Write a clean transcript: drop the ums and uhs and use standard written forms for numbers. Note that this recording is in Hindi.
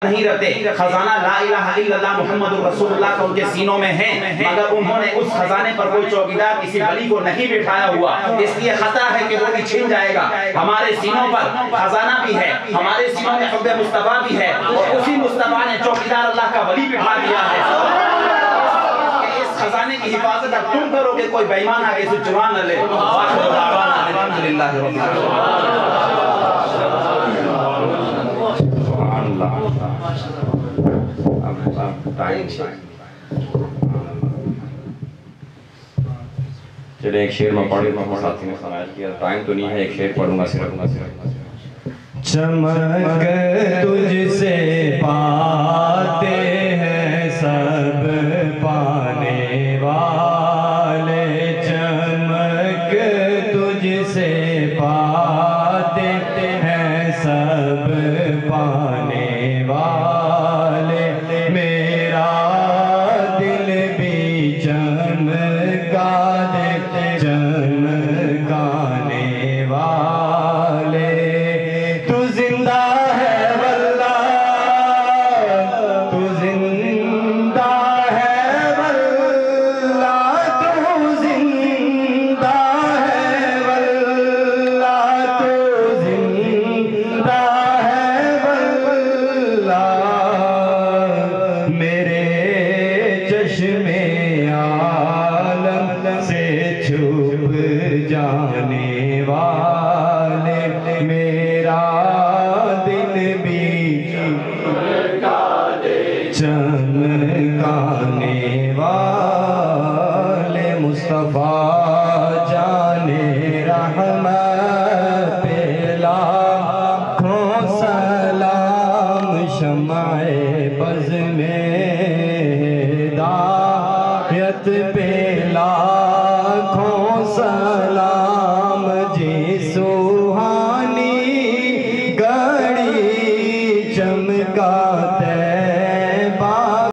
नहीं रहते। खजाना ला इलाहा इल्लल्लाह मुहम्मदुर रसूलुल्लाह का उनके सीनों में है, मगर उन्होंने उस खजाने पर कोई चौकीदार किसी वली को नहीं बिठाया हुआ, इसलिए खतरा है कि वो भी छिन जाएगा। हमारे सीनों पर खजाना भी है, हमारे सीनों में हुब्बे मुस्तफा भी है, और उसी मुस्तफा ने चौकीदार अल्लाह का वली बिठा दिया है। इस खजाने की हिफाजत अब तुम करोगे, कोई बेईमान आगे से चुरा न ले। अल्हम्दुलिल्लाह रब्बिल चले एक शेर में पढ़ूंगा, साथी ने फरमाइश किया टाइम तो नहीं है, एक शेर पढ़ूंगा सिर्फ। चमक तुझसे पाते हैं सब पाने वाले, चमक तुझसे पाते हैं सब पाने वाले, मेरा दिल भी चमका दे चमकाने वाले। तू जिंदा है वल्लाह, तू जिंदा है वल्लाह, तू जिंदा है वल्लाह, तू जिंदा है वल्लाह। मेरे चश्मे आलम से छुप जाने वाले, मेरा दिल भी चमकाने वाले। मुस्तफा जाने रहमत पे लाखों सलाम, शमाए बज़ में हिदायत पे